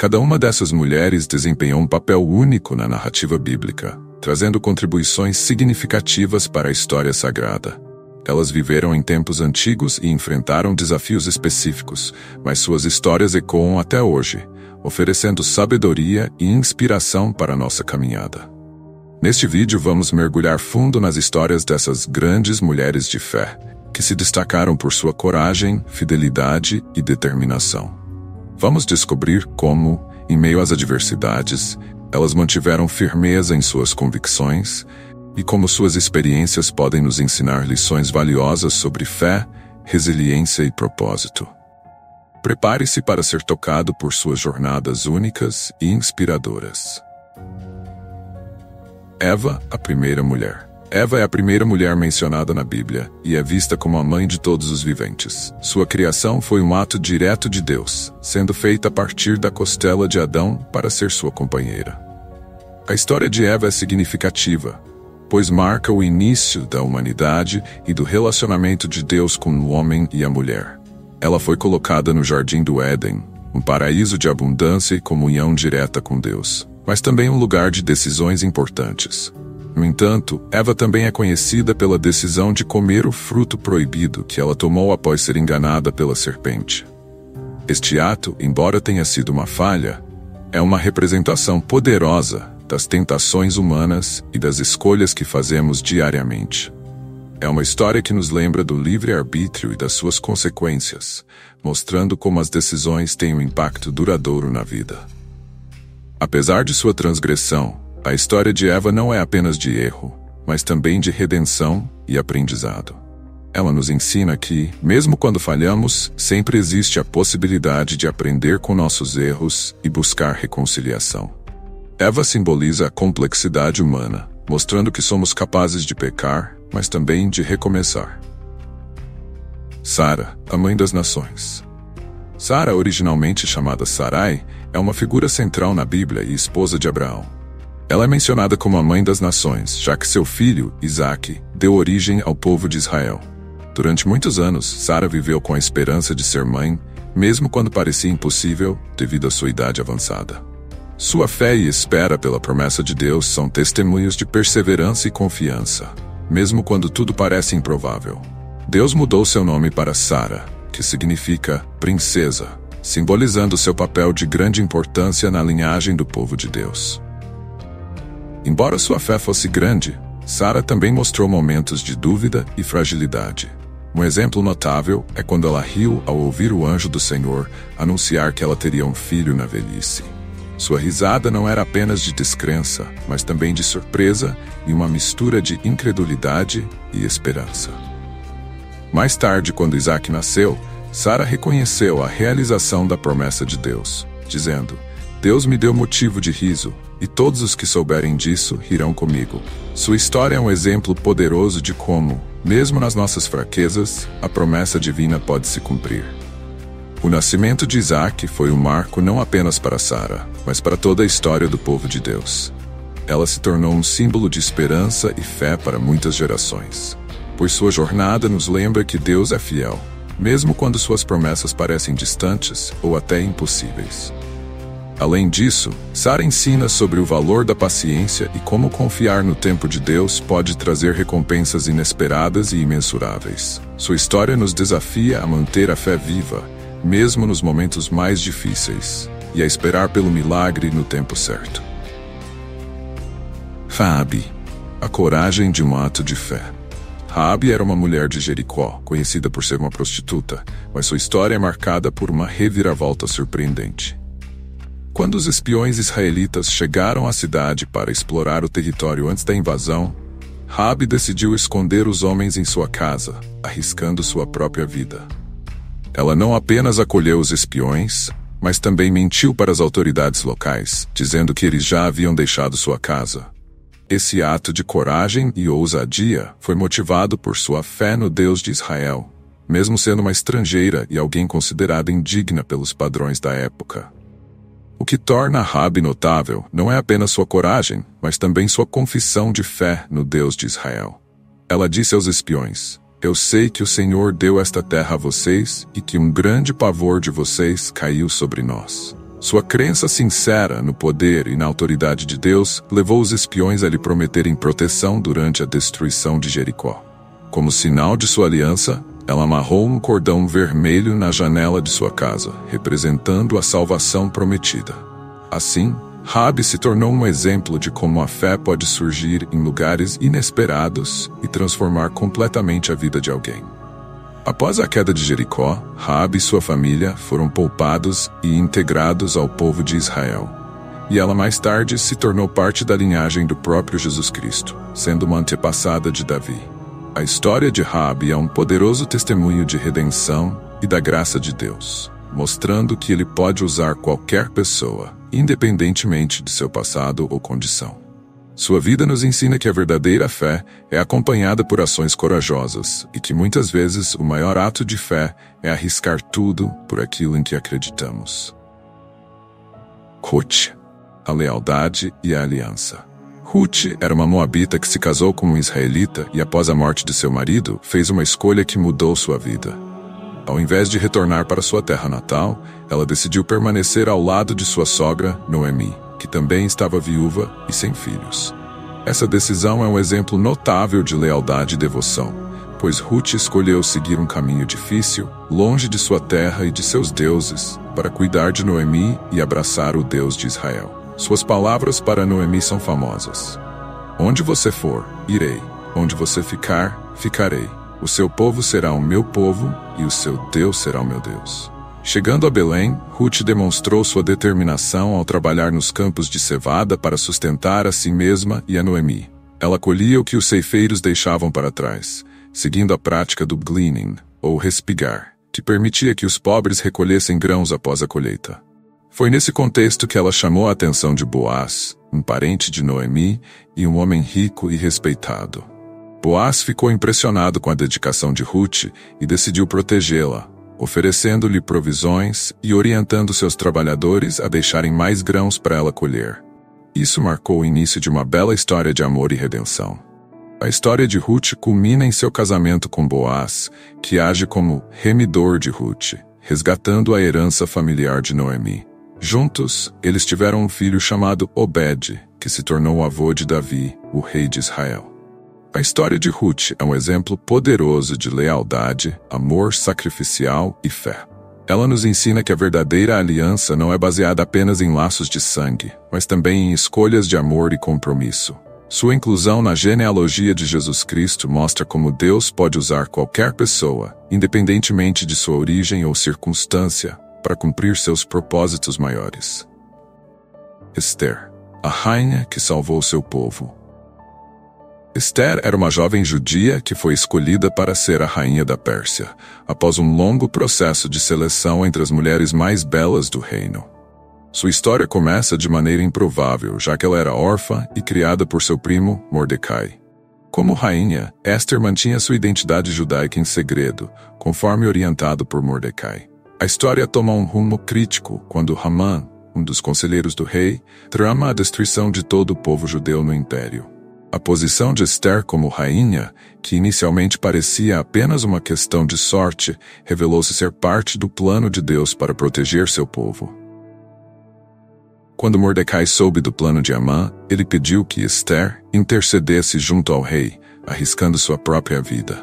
Cada uma dessas mulheres desempenhou um papel único na narrativa bíblica, trazendo contribuições significativas para a história sagrada. Elas viveram em tempos antigos e enfrentaram desafios específicos, mas suas histórias ecoam até hoje, oferecendo sabedoria e inspiração para a nossa caminhada. Neste vídeo vamos mergulhar fundo nas histórias dessas grandes mulheres de fé, que se destacaram por sua coragem, fidelidade e determinação. Vamos descobrir como, em meio às adversidades, elas mantiveram firmeza em suas convicções e como suas experiências podem nos ensinar lições valiosas sobre fé, resiliência e propósito. Prepare-se para ser tocado por suas jornadas únicas e inspiradoras. Eva, a primeira mulher. Eva é a primeira mulher mencionada na Bíblia e é vista como a mãe de todos os viventes. Sua criação foi um ato direto de Deus, sendo feita a partir da costela de Adão para ser sua companheira. A história de Eva é significativa, pois marca o início da humanidade e do relacionamento de Deus com o homem e a mulher. Ela foi colocada no Jardim do Éden, um paraíso de abundância e comunhão direta com Deus, mas também um lugar de decisões importantes. No entanto, Eva também é conhecida pela decisão de comer o fruto proibido que ela tomou após ser enganada pela serpente. Este ato, embora tenha sido uma falha, é uma representação poderosa das tentações humanas e das escolhas que fazemos diariamente. É uma história que nos lembra do livre-arbítrio e das suas consequências, mostrando como as decisões têm um impacto duradouro na vida. Apesar de sua transgressão, a história de Eva não é apenas de erro, mas também de redenção e aprendizado. Ela nos ensina que, mesmo quando falhamos, sempre existe a possibilidade de aprender com nossos erros e buscar reconciliação. Eva simboliza a complexidade humana, mostrando que somos capazes de pecar, mas também de recomeçar. Sara, a mãe das nações. Sara, originalmente chamada Sarai, é uma figura central na Bíblia e esposa de Abraão. Ela é mencionada como a mãe das nações, já que seu filho, Isaque, deu origem ao povo de Israel. Durante muitos anos, Sara viveu com a esperança de ser mãe, mesmo quando parecia impossível devido à sua idade avançada. Sua fé e espera pela promessa de Deus são testemunhos de perseverança e confiança, mesmo quando tudo parece improvável. Deus mudou seu nome para Sara, que significa princesa, simbolizando seu papel de grande importância na linhagem do povo de Deus. Embora sua fé fosse grande, Sara também mostrou momentos de dúvida e fragilidade. Um exemplo notável é quando ela riu ao ouvir o anjo do Senhor anunciar que ela teria um filho na velhice. Sua risada não era apenas de descrença, mas também de surpresa e uma mistura de incredulidade e esperança. Mais tarde, quando Isaque nasceu, Sara reconheceu a realização da promessa de Deus, dizendo: Deus me deu motivo de riso, e todos os que souberem disso rirão comigo. Sua história é um exemplo poderoso de como, mesmo nas nossas fraquezas, a promessa divina pode se cumprir. O nascimento de Isaque foi um marco não apenas para Sara, mas para toda a história do povo de Deus. Ela se tornou um símbolo de esperança e fé para muitas gerações. Pois sua jornada nos lembra que Deus é fiel, mesmo quando suas promessas parecem distantes ou até impossíveis. Além disso, Sara ensina sobre o valor da paciência e como confiar no tempo de Deus pode trazer recompensas inesperadas e imensuráveis. Sua história nos desafia a manter a fé viva, mesmo nos momentos mais difíceis, e a esperar pelo milagre no tempo certo. Raabe, a coragem de um ato de fé. Raabe era uma mulher de Jericó, conhecida por ser uma prostituta, mas sua história é marcada por uma reviravolta surpreendente. Quando os espiões israelitas chegaram à cidade para explorar o território antes da invasão, Raabe decidiu esconder os homens em sua casa, arriscando sua própria vida. Ela não apenas acolheu os espiões, mas também mentiu para as autoridades locais, dizendo que eles já haviam deixado sua casa. Esse ato de coragem e ousadia foi motivado por sua fé no Deus de Israel, mesmo sendo uma estrangeira e alguém considerada indigna pelos padrões da época. O que torna Raabe notável não é apenas sua coragem, mas também sua confissão de fé no Deus de Israel. Ela disse aos espiões: Eu sei que o Senhor deu esta terra a vocês e que um grande pavor de vocês caiu sobre nós. Sua crença sincera no poder e na autoridade de Deus levou os espiões a lhe prometerem proteção durante a destruição de Jericó. Como sinal de sua aliança, ela amarrou um cordão vermelho na janela de sua casa, representando a salvação prometida. Assim, Raabe se tornou um exemplo de como a fé pode surgir em lugares inesperados e transformar completamente a vida de alguém. Após a queda de Jericó, Raabe e sua família foram poupados e integrados ao povo de Israel. E ela mais tarde se tornou parte da linhagem do próprio Jesus Cristo, sendo uma antepassada de Davi. A história de Raabe é um poderoso testemunho de redenção e da graça de Deus, mostrando que ele pode usar qualquer pessoa, independentemente de seu passado ou condição. Sua vida nos ensina que a verdadeira fé é acompanhada por ações corajosas e que muitas vezes o maior ato de fé é arriscar tudo por aquilo em que acreditamos. Ruth, a lealdade e a aliança. Ruth era uma moabita que se casou com um israelita e após a morte de seu marido, fez uma escolha que mudou sua vida. Ao invés de retornar para sua terra natal, ela decidiu permanecer ao lado de sua sogra, Noemi, que também estava viúva e sem filhos. Essa decisão é um exemplo notável de lealdade e devoção, pois Ruth escolheu seguir um caminho difícil, longe de sua terra e de seus deuses, para cuidar de Noemi e abraçar o Deus de Israel. Suas palavras para Noemi são famosas. Onde você for, irei. Onde você ficar, ficarei. O seu povo será o meu povo, e o seu Deus será o meu Deus. Chegando a Belém, Ruth demonstrou sua determinação ao trabalhar nos campos de cevada para sustentar a si mesma e a Noemi. Ela colhia o que os ceifeiros deixavam para trás, seguindo a prática do gleaning, ou respigar, que permitia que os pobres recolhessem grãos após a colheita. Foi nesse contexto que ela chamou a atenção de Boaz, um parente de Noemi e um homem rico e respeitado. Boaz ficou impressionado com a dedicação de Ruth e decidiu protegê-la, oferecendo-lhe provisões e orientando seus trabalhadores a deixarem mais grãos para ela colher. Isso marcou o início de uma bela história de amor e redenção. A história de Ruth culmina em seu casamento com Boaz, que age como remidor de Ruth, resgatando a herança familiar de Noemi. Juntos, eles tiveram um filho chamado Obed, que se tornou o avô de Davi, o rei de Israel. A história de Ruth é um exemplo poderoso de lealdade, amor sacrificial e fé. Ela nos ensina que a verdadeira aliança não é baseada apenas em laços de sangue, mas também em escolhas de amor e compromisso. Sua inclusão na genealogia de Jesus Cristo mostra como Deus pode usar qualquer pessoa, independentemente de sua origem ou circunstância, para cumprir seus propósitos maiores. Esther, a rainha que salvou seu povo. Esther era uma jovem judia que foi escolhida para ser a rainha da Pérsia, após um longo processo de seleção entre as mulheres mais belas do reino. Sua história começa de maneira improvável, já que ela era órfã e criada por seu primo, Mordecai. Como rainha, Esther mantinha sua identidade judaica em segredo, conforme orientado por Mordecai. A história toma um rumo crítico quando Haman, um dos conselheiros do rei, trama a destruição de todo o povo judeu no império. A posição de Esther como rainha, que inicialmente parecia apenas uma questão de sorte, revelou-se ser parte do plano de Deus para proteger seu povo. Quando Mordecai soube do plano de Amã, ele pediu que Esther intercedesse junto ao rei, arriscando sua própria vida.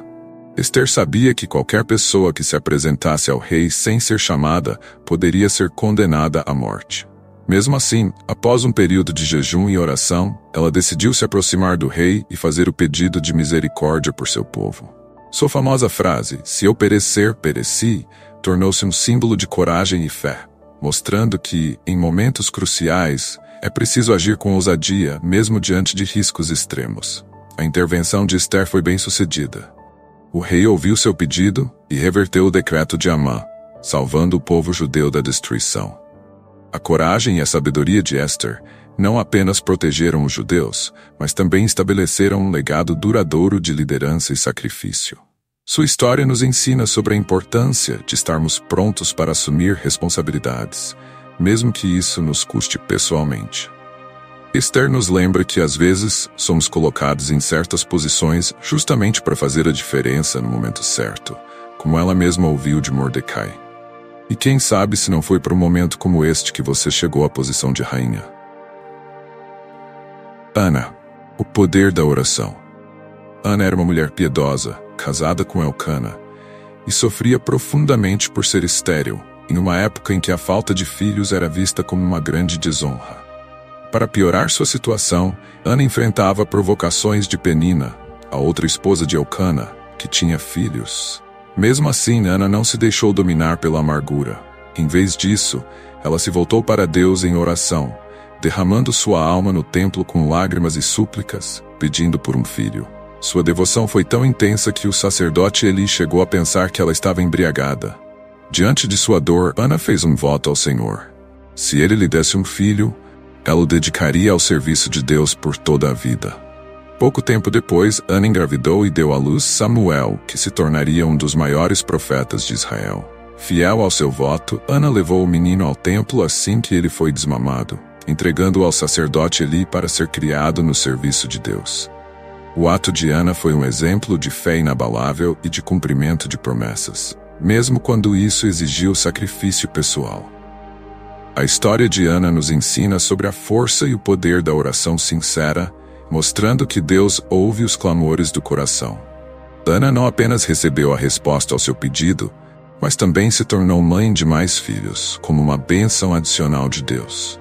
Esther sabia que qualquer pessoa que se apresentasse ao rei sem ser chamada poderia ser condenada à morte. Mesmo assim, após um período de jejum e oração, ela decidiu se aproximar do rei e fazer o pedido de misericórdia por seu povo. Sua famosa frase, "Se eu perecer, pereci", tornou-se um símbolo de coragem e fé, mostrando que, em momentos cruciais, é preciso agir com ousadia, mesmo diante de riscos extremos. A intervenção de Esther foi bem-sucedida. O rei ouviu seu pedido e reverteu o decreto de Amã, salvando o povo judeu da destruição. A coragem e a sabedoria de Esther não apenas protegeram os judeus, mas também estabeleceram um legado duradouro de liderança e sacrifício. Sua história nos ensina sobre a importância de estarmos prontos para assumir responsabilidades, mesmo que isso nos custe pessoalmente. Esther nos lembra que às vezes somos colocados em certas posições justamente para fazer a diferença no momento certo, como ela mesma ouviu de Mordecai. E quem sabe se não foi por um momento como este que você chegou à posição de rainha. Ana. O poder da oração. Ana era uma mulher piedosa, casada com Elcana, e sofria profundamente por ser estéril, em uma época em que a falta de filhos era vista como uma grande desonra. Para piorar sua situação, Ana enfrentava provocações de Penina, a outra esposa de Elcana, que tinha filhos. Mesmo assim, Ana não se deixou dominar pela amargura. Em vez disso, ela se voltou para Deus em oração, derramando sua alma no templo com lágrimas e súplicas, pedindo por um filho. Sua devoção foi tão intensa que o sacerdote Eli chegou a pensar que ela estava embriagada. Diante de sua dor, Ana fez um voto ao Senhor. Se ele lhe desse um filho, ela o dedicaria ao serviço de Deus por toda a vida. Pouco tempo depois, Ana engravidou e deu à luz Samuel, que se tornaria um dos maiores profetas de Israel. Fiel ao seu voto, Ana levou o menino ao templo assim que ele foi desmamado, entregando-o ao sacerdote Eli para ser criado no serviço de Deus. O ato de Ana foi um exemplo de fé inabalável e de cumprimento de promessas, mesmo quando isso exigiu sacrifício pessoal. A história de Ana nos ensina sobre a força e o poder da oração sincera, mostrando que Deus ouve os clamores do coração. Ana não apenas recebeu a resposta ao seu pedido, mas também se tornou mãe de mais filhos, como uma bênção adicional de Deus.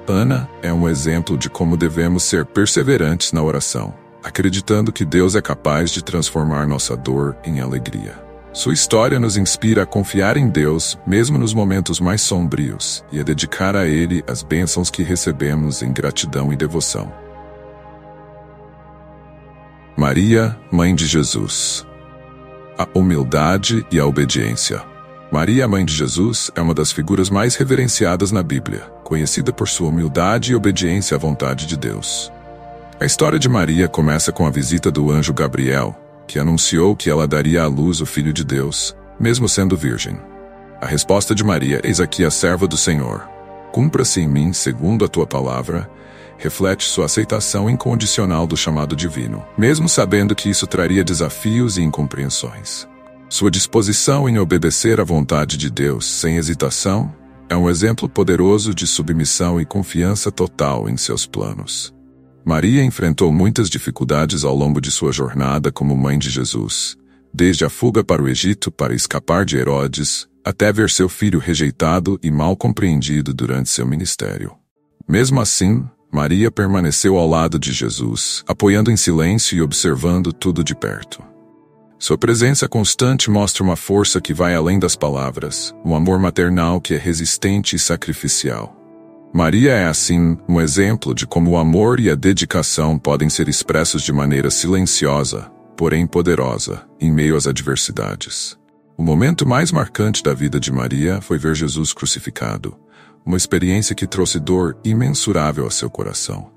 Ana é um exemplo de como devemos ser perseverantes na oração, acreditando que Deus é capaz de transformar nossa dor em alegria. Sua história nos inspira a confiar em Deus, mesmo nos momentos mais sombrios, e a dedicar a Ele as bênçãos que recebemos em gratidão e devoção. Maria, Mãe de Jesus. A humildade e a obediência. Maria, Mãe de Jesus, é uma das figuras mais reverenciadas na Bíblia, conhecida por sua humildade e obediência à vontade de Deus. A história de Maria começa com a visita do anjo Gabriel, que anunciou que ela daria à luz o Filho de Deus, mesmo sendo virgem. A resposta de Maria: eis aqui a serva do Senhor. Cumpra-se em mim segundo a tua palavra, reflete sua aceitação incondicional do chamado divino, mesmo sabendo que isso traria desafios e incompreensões. Sua disposição em obedecer à vontade de Deus sem hesitação é um exemplo poderoso de submissão e confiança total em seus planos. Maria enfrentou muitas dificuldades ao longo de sua jornada como mãe de Jesus, desde a fuga para o Egito para escapar de Herodes, até ver seu filho rejeitado e mal compreendido durante seu ministério. Mesmo assim, Maria permaneceu ao lado de Jesus, apoiando em silêncio e observando tudo de perto. Sua presença constante mostra uma força que vai além das palavras, um amor maternal que é resistente e sacrificial. Maria é, assim, um exemplo de como o amor e a dedicação podem ser expressos de maneira silenciosa, porém poderosa, em meio às adversidades. O momento mais marcante da vida de Maria foi ver Jesus crucificado, uma experiência que trouxe dor imensurável a seu coração.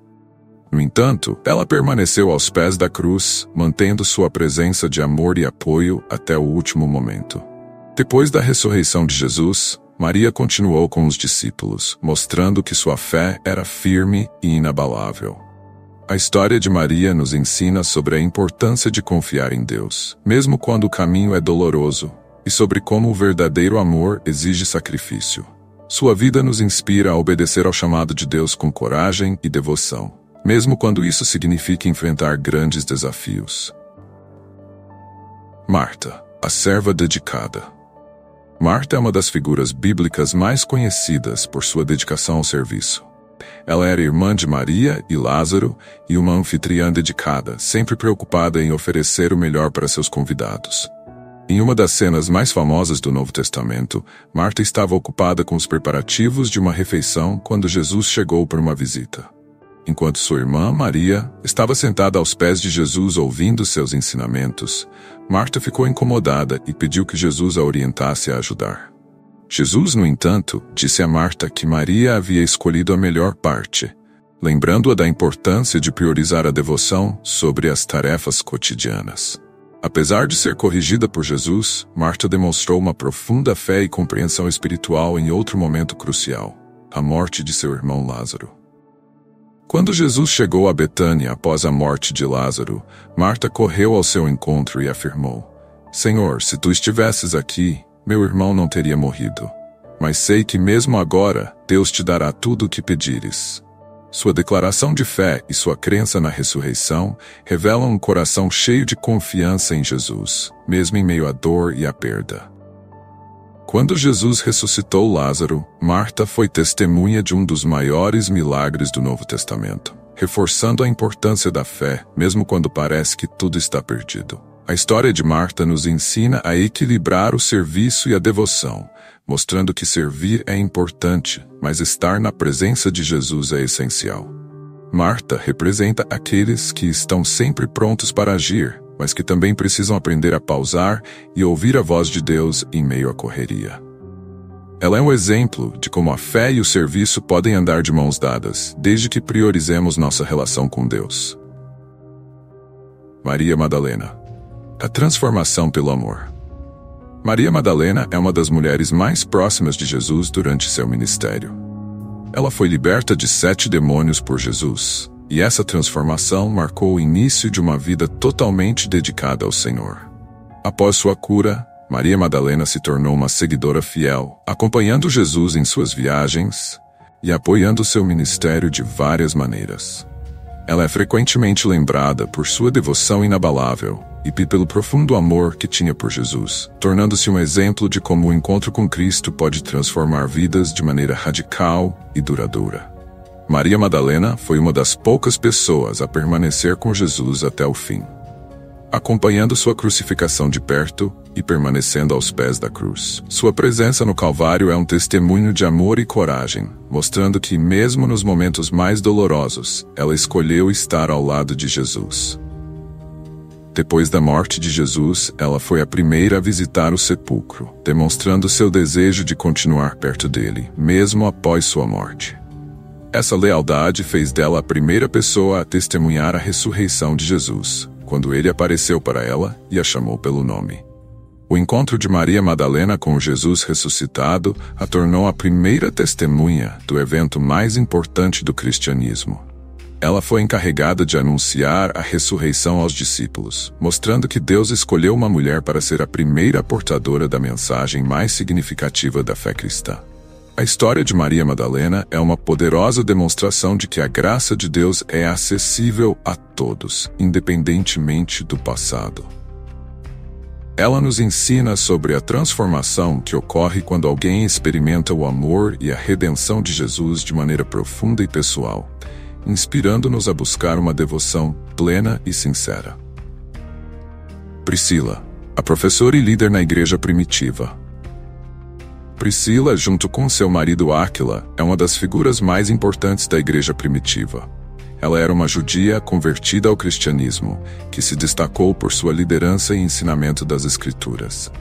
No entanto, ela permaneceu aos pés da cruz, mantendo sua presença de amor e apoio até o último momento. Depois da ressurreição de Jesus, Maria continuou com os discípulos, mostrando que sua fé era firme e inabalável. A história de Maria nos ensina sobre a importância de confiar em Deus, mesmo quando o caminho é doloroso, e sobre como o verdadeiro amor exige sacrifício. Sua vida nos inspira a obedecer ao chamado de Deus com coragem e devoção, mesmo quando isso significa enfrentar grandes desafios. Marta, a serva dedicada. Marta é uma das figuras bíblicas mais conhecidas por sua dedicação ao serviço. Ela era irmã de Maria e Lázaro e uma anfitriã dedicada, sempre preocupada em oferecer o melhor para seus convidados. Em uma das cenas mais famosas do Novo Testamento, Marta estava ocupada com os preparativos de uma refeição quando Jesus chegou por uma visita. Enquanto sua irmã, Maria, estava sentada aos pés de Jesus ouvindo seus ensinamentos, Marta ficou incomodada e pediu que Jesus a orientasse a ajudar. Jesus, no entanto, disse a Marta que Maria havia escolhido a melhor parte, lembrando-a da importância de priorizar a devoção sobre as tarefas cotidianas. Apesar de ser corrigida por Jesus, Marta demonstrou uma profunda fé e compreensão espiritual em outro momento crucial, a morte de seu irmão Lázaro. Quando Jesus chegou a Betânia após a morte de Lázaro, Marta correu ao seu encontro e afirmou: Senhor, se tu estivesses aqui, meu irmão não teria morrido. Mas sei que mesmo agora, Deus te dará tudo o que pedires. Sua declaração de fé e sua crença na ressurreição revelam um coração cheio de confiança em Jesus, mesmo em meio à dor e à perda. Quando Jesus ressuscitou Lázaro, Marta foi testemunha de um dos maiores milagres do Novo Testamento, reforçando a importância da fé, mesmo quando parece que tudo está perdido. A história de Marta nos ensina a equilibrar o serviço e a devoção, mostrando que servir é importante, mas estar na presença de Jesus é essencial. Marta representa aqueles que estão sempre prontos para agir, mas que também precisam aprender a pausar e ouvir a voz de Deus em meio à correria. Ela é um exemplo de como a fé e o serviço podem andar de mãos dadas, desde que priorizemos nossa relação com Deus. Maria Madalena. A transformação pelo amor. Maria Madalena é uma das mulheres mais próximas de Jesus durante seu ministério. Ela foi liberta de 7 demônios por Jesus, e essa transformação marcou o início de uma vida totalmente dedicada ao Senhor. Após sua cura, Maria Madalena se tornou uma seguidora fiel, acompanhando Jesus em suas viagens e apoiando seu ministério de várias maneiras. Ela é frequentemente lembrada por sua devoção inabalável e pelo profundo amor que tinha por Jesus, tornando-se um exemplo de como o encontro com Cristo pode transformar vidas de maneira radical e duradoura. Maria Madalena foi uma das poucas pessoas a permanecer com Jesus até o fim, acompanhando sua crucificação de perto e permanecendo aos pés da cruz. Sua presença no Calvário é um testemunho de amor e coragem, mostrando que, mesmo nos momentos mais dolorosos, ela escolheu estar ao lado de Jesus. Depois da morte de Jesus, ela foi a primeira a visitar o sepulcro, demonstrando seu desejo de continuar perto dele, mesmo após sua morte. Essa lealdade fez dela a primeira pessoa a testemunhar a ressurreição de Jesus, quando ele apareceu para ela e a chamou pelo nome. O encontro de Maria Madalena com Jesus ressuscitado a tornou a primeira testemunha do evento mais importante do cristianismo. Ela foi encarregada de anunciar a ressurreição aos discípulos, mostrando que Deus escolheu uma mulher para ser a primeira portadora da mensagem mais significativa da fé cristã. A história de Maria Madalena é uma poderosa demonstração de que a graça de Deus é acessível a todos, independentemente do passado. Ela nos ensina sobre a transformação que ocorre quando alguém experimenta o amor e a redenção de Jesus de maneira profunda e pessoal, inspirando-nos a buscar uma devoção plena e sincera. Priscila, a professora e líder na igreja primitiva. Priscila, junto com seu marido Áquila, é uma das figuras mais importantes da igreja primitiva. Ela era uma judia convertida ao cristianismo, que se destacou por sua liderança e ensinamento das Escrituras.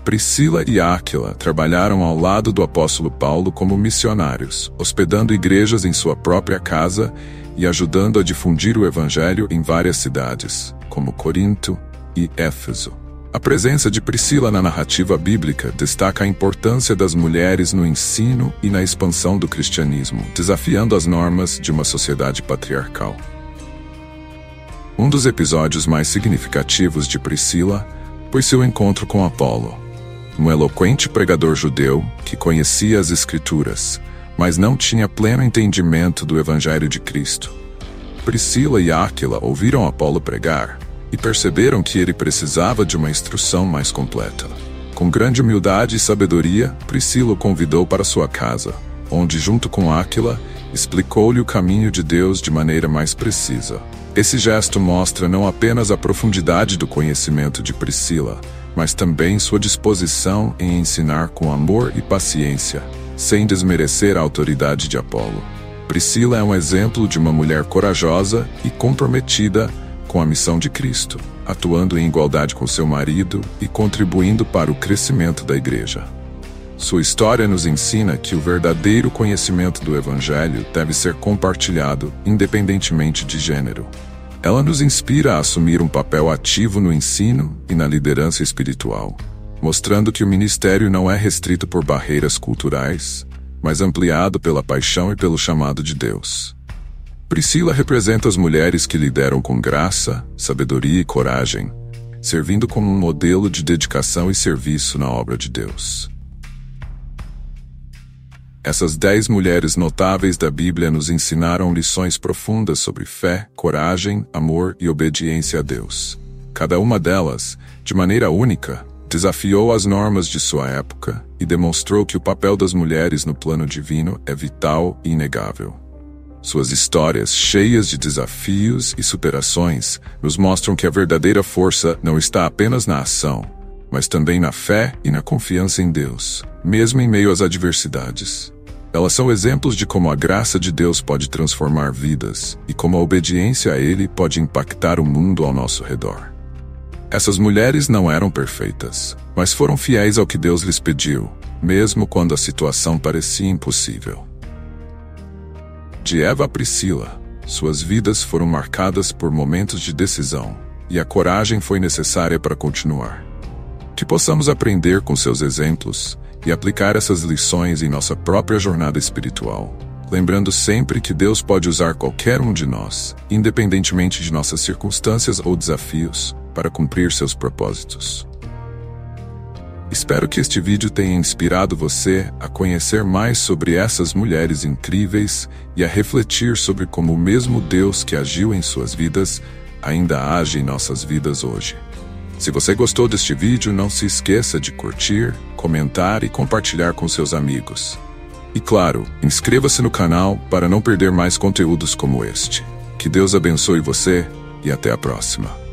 Priscila e Áquila trabalharam ao lado do apóstolo Paulo como missionários, hospedando igrejas em sua própria casa e ajudando a difundir o evangelho em várias cidades, como Corinto e Éfeso. A presença de Priscila na narrativa bíblica destaca a importância das mulheres no ensino e na expansão do cristianismo, desafiando as normas de uma sociedade patriarcal. Um dos episódios mais significativos de Priscila foi seu encontro com Apolo, um eloquente pregador judeu que conhecia as Escrituras, mas não tinha pleno entendimento do Evangelho de Cristo. Priscila e Áquila ouviram Apolo pregar e perceberam que ele precisava de uma instrução mais completa. Com grande humildade e sabedoria, Priscila o convidou para sua casa, onde, junto com Áquila, explicou-lhe o caminho de Deus de maneira mais precisa. Esse gesto mostra não apenas a profundidade do conhecimento de Priscila, mas também sua disposição em ensinar com amor e paciência, sem desmerecer a autoridade de Apolo. Priscila é um exemplo de uma mulher corajosa e comprometida com a missão de Cristo, atuando em igualdade com seu marido e contribuindo para o crescimento da igreja. Sua história nos ensina que o verdadeiro conhecimento do Evangelho deve ser compartilhado, independentemente de gênero. Ela nos inspira a assumir um papel ativo no ensino e na liderança espiritual, mostrando que o ministério não é restrito por barreiras culturais, mas ampliado pela paixão e pelo chamado de Deus. Priscila representa as mulheres que lideram com graça, sabedoria e coragem, servindo como um modelo de dedicação e serviço na obra de Deus. Essas 10 mulheres notáveis da Bíblia nos ensinaram lições profundas sobre fé, coragem, amor e obediência a Deus. Cada uma delas, de maneira única, desafiou as normas de sua época e demonstrou que o papel das mulheres no plano divino é vital e inegável. Suas histórias, cheias de desafios e superações, nos mostram que a verdadeira força não está apenas na ação, mas também na fé e na confiança em Deus, mesmo em meio às adversidades. Elas são exemplos de como a graça de Deus pode transformar vidas e como a obediência a Ele pode impactar o mundo ao nosso redor. Essas mulheres não eram perfeitas, mas foram fiéis ao que Deus lhes pediu, mesmo quando a situação parecia impossível. De Eva a Priscila, suas vidas foram marcadas por momentos de decisão, e a coragem foi necessária para continuar. Que possamos aprender com seus exemplos e aplicar essas lições em nossa própria jornada espiritual, lembrando sempre que Deus pode usar qualquer um de nós, independentemente de nossas circunstâncias ou desafios, para cumprir seus propósitos. Espero que este vídeo tenha inspirado você a conhecer mais sobre essas mulheres incríveis e a refletir sobre como o mesmo Deus que agiu em suas vidas ainda age em nossas vidas hoje. Se você gostou deste vídeo, não se esqueça de curtir, comentar e compartilhar com seus amigos. E claro, inscreva-se no canal para não perder mais conteúdos como este. Que Deus abençoe você e até a próxima.